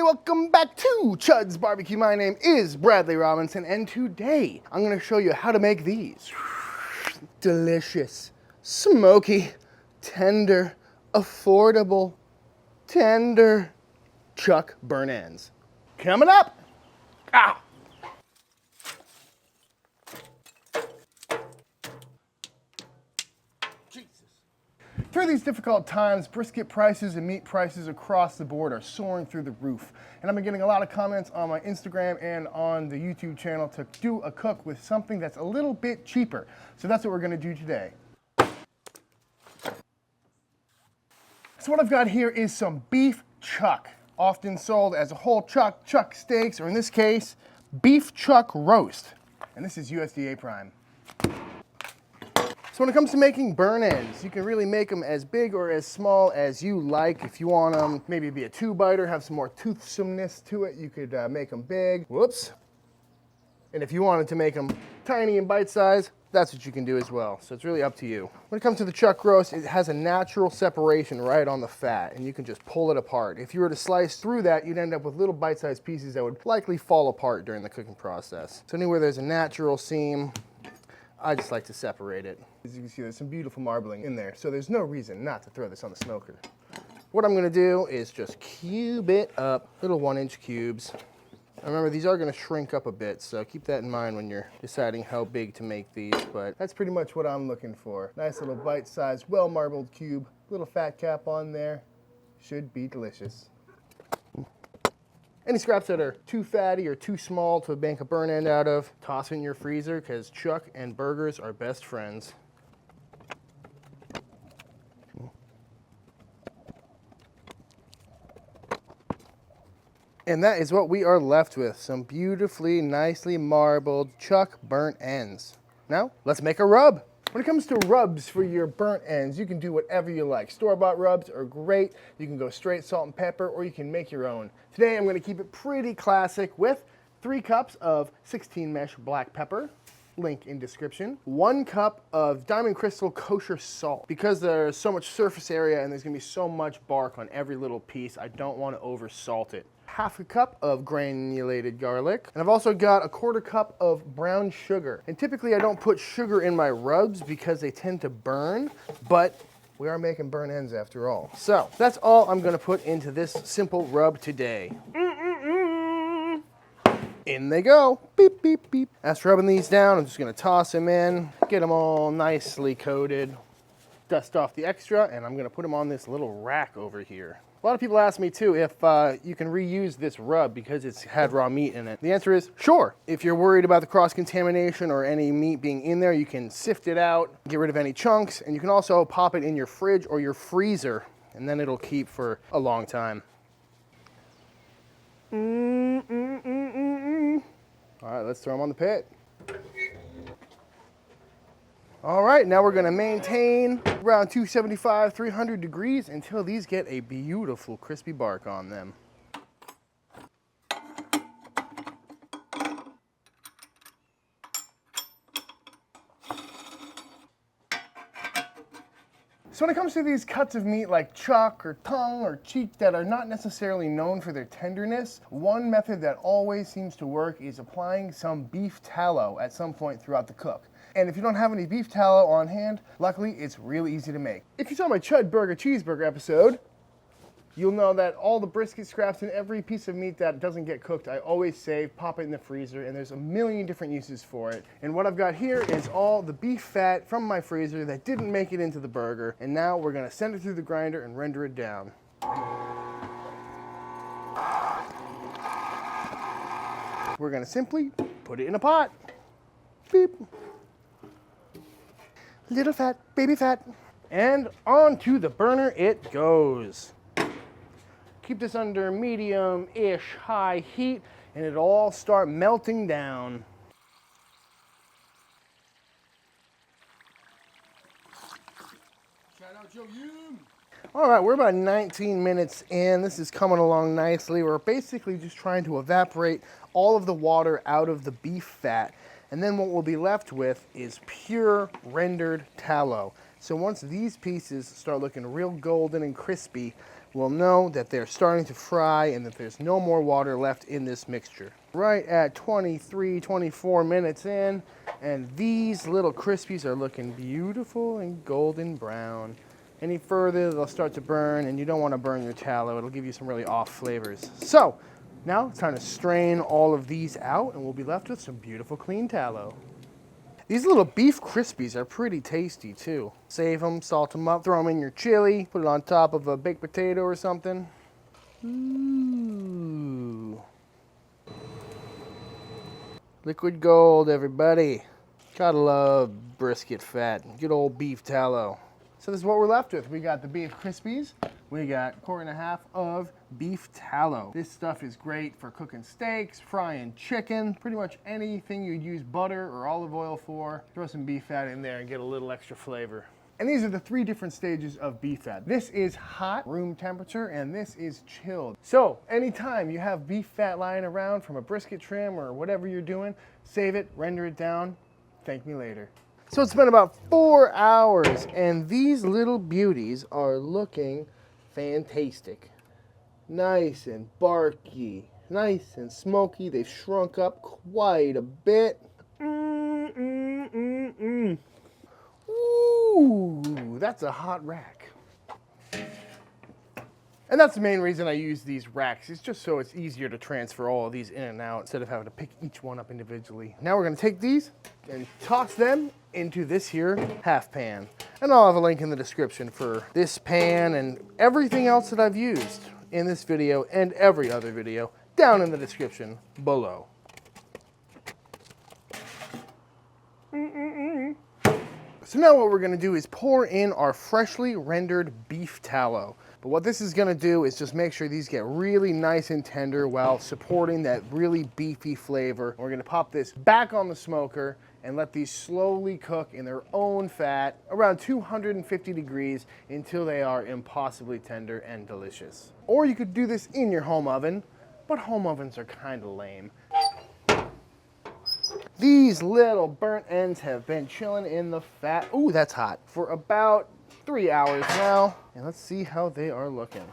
welcome back to Chuds BBQ. My name is Bradley Robinson, and today I'm going to show you how to make these delicious, smoky, tender, affordable, tender chuck burn ends. Coming up! Ah! Through these difficult times, brisket prices and meat prices across the board are soaring through the roof. And I've been getting a lot of comments on my Instagram and on the YouTube channel to do a cook with something that's a little bit cheaper. So that's what we're gonna do today. So what I've got here is some beef chuck, often sold as a whole chuck, chuck steaks, or in this case, beef chuck roast. And this is USDA Prime. So when it comes to making burn ends, you can really make them as big or as small as you like. If you want them maybe be a 2-biter, have some more toothsomeness to it, you could make them big. Whoops. And if you wanted to make them tiny and bite size, that's what you can do as well. So it's really up to you. When it comes to the chuck roast, it has a natural separation right on the fat, and you can just pull it apart. If you were to slice through that, you'd end up with little bite-sized pieces that would likely fall apart during the cooking process. So anywhere there's a natural seam, I just like to separate it. As you can see, there's some beautiful marbling in there, so there's no reason not to throw this on the smoker. What I'm gonna do is just cube it up, little 1-inch cubes. Now remember, these are gonna shrink up a bit, so keep that in mind when you're deciding how big to make these, but that's pretty much what I'm looking for. Nice little bite-sized, well-marbled cube, little fat cap on there. Should be delicious. Any scraps that are too fatty or too small to make a burn end out of, toss in your freezer, because chuck and burgers are best friends. And that is what we are left with, some beautifully, nicely marbled chuck burnt ends. Now, let's make a rub. When it comes to rubs for your burnt ends, you can do whatever you like. Store-bought rubs are great. You can go straight salt and pepper, or you can make your own. Today, I'm gonna keep it pretty classic with 3 cups of 16 mesh black pepper, link in description, 1 cup of Diamond Crystal Kosher salt. Because there's so much surface area and there's gonna be so much bark on every little piece, I don't wanna over salt it. 1/2 cup of granulated garlic, and I've also got 1/4 cup of brown sugar. And typically I don't put sugar in my rubs because they tend to burn, but we are making burn ends after all. So that's all I'm gonna put into this simple rub today. In they go, beep, beep, beep. After rubbing these down, I'm just gonna toss them in, get them all nicely coated, dust off the extra, and I'm gonna put them on this little rack over here. A lot of people ask me too if you can reuse this rub because it's had raw meat in it. The answer is sure. If you're worried about the cross-contamination or any meat being in there, you can sift it out, get rid of any chunks, and you can also pop it in your fridge or your freezer, and then it'll keep for a long time. All right, let's throw them on the pit. All right, now we're gonna maintain around 275, 300 degrees until these get a beautiful crispy bark on them. So when it comes to these cuts of meat like chuck or tongue or cheek that are not necessarily known for their tenderness, one method that always seems to work is applying some beef tallow at some point throughout the cook. And if you don't have any beef tallow on hand, luckily it's really easy to make. If you saw my Chud Burger Cheeseburger episode, you'll know that all the brisket scraps and every piece of meat that doesn't get cooked, I always save, pop it in the freezer, and there's a million different uses for it. And what I've got here is all the beef fat from my freezer that didn't make it into the burger, and now we're gonna send it through the grinder and render it down. We're gonna simply put it in a pot. Beep. Little fat, baby fat. And onto the burner it goes. Keep this under medium-ish high heat and it'll all start melting down. Shout out Joe Yoon. All right, we're about 19 minutes in. This is coming along nicely. We're basically just trying to evaporate all of the water out of the beef fat. And then what we'll be left with is pure rendered tallow. So once these pieces start looking real golden and crispy, we'll know that they're starting to fry and that there's no more water left in this mixture. Right at 23, 24 minutes in, and these little crispies are looking beautiful and golden brown. Any further, they'll start to burn, and you don't want to burn your tallow. It'll give you some really off flavors. So now it's time to strain all of these out, and we'll be left with some beautiful clean tallow. These little beef crispies are pretty tasty too. Save them, salt them up, throw them in your chili, put it on top of a baked potato or something. Ooh. Liquid gold, everybody. Gotta love brisket fat, good old beef tallow. So this is what we're left with. We got the beef crispies. We got 1.5 quarts of beef tallow. This stuff is great for cooking steaks, frying chicken, pretty much anything you'd use butter or olive oil for. Throw some beef fat in there and get a little extra flavor. And these are the 3 different stages of beef fat. This is hot, room temperature, and this is chilled. So anytime you have beef fat lying around from a brisket trim or whatever you're doing, save it, render it down, thank me later. So it's been about 4 hours, and these little beauties are looking fantastic. Nice and barky, nice and smoky. They've shrunk up quite a bit. Ooh, that's a hot rack. And that's the main reason I use these racks. It's just so it's easier to transfer all of these in and out instead of having to pick each one up individually. Now we're gonna take these and toss them into this here half pan. And I'll have a link in the description for this pan and everything else that I've used in this video and every other video down in the description below. So now what we're gonna do is pour in our freshly rendered beef tallow. But what this is gonna do is just make sure these get really nice and tender while supporting that really beefy flavor. We're gonna pop this back on the smoker and let these slowly cook in their own fat around 250 degrees until they are impossibly tender and delicious. Or you could do this in your home oven, but home ovens are kind of lame. These little burnt ends have been chilling in the fat, ooh, that's hot, for about 3 hours now. And let's see how they are looking.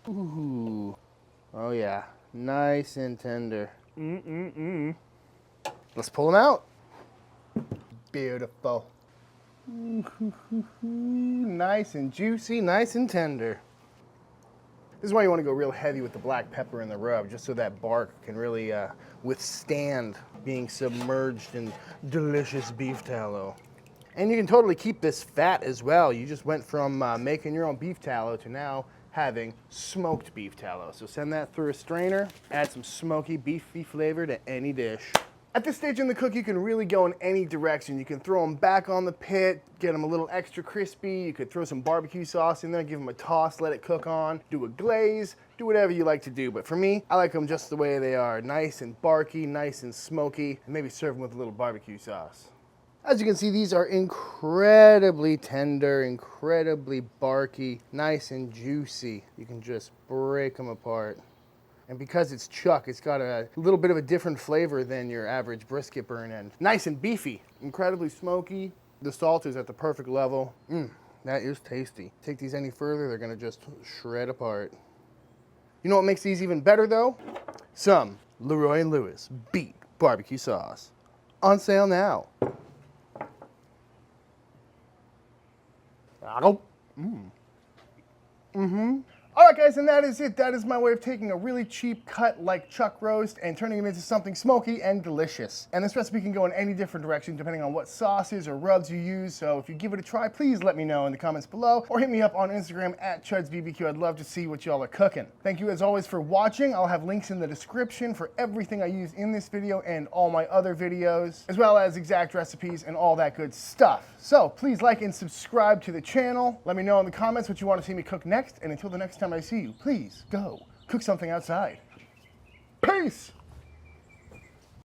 Ooh, oh yeah, nice and tender. Let's pull them out. Beautiful. Nice and juicy, nice and tender. This is why you want to go real heavy with the black pepper and the rub, just so that bark can really withstand being submerged in delicious beef tallow. And you can totally keep this fat as well. You just went from making your own beef tallow to now having smoked beef tallow. So send that through a strainer, add some smoky beefy flavor to any dish. At this stage in the cook, you can really go in any direction. You can throw them back on the pit, get them a little extra crispy. You could throw some barbecue sauce in there, give them a toss, let it cook on, do a glaze, do whatever you like to do. But for me, I like them just the way they are. Nice and barky, nice and smoky, and maybe serve them with a little barbecue sauce. As you can see, these are incredibly tender, incredibly barky, nice and juicy. You can just break them apart. And because it's chuck, it's got a little bit of a different flavor than your average brisket burn end. Nice and beefy, incredibly smoky. The salt is at the perfect level. That is tasty. Take these any further, they're gonna just shred apart. You know what makes these even better though? Some Leroy & Lewis Beet Barbecue Sauce. On sale now. All right, guys, and that is it. That is my way of taking a really cheap cut like chuck roast and turning it into something smoky and delicious. And this recipe can go in any different direction depending on what sauces or rubs you use. So if you give it a try, please let me know in the comments below or hit me up on Instagram at ChudsBBQ. I'd love to see what y'all are cooking. Thank you as always for watching. I'll have links in the description for everything I use in this video and all my other videos, as well as exact recipes and all that good stuff. So please like and subscribe to the channel. Let me know in the comments what you want to see me cook next. And until the next time I see you, please go cook something outside. Peace!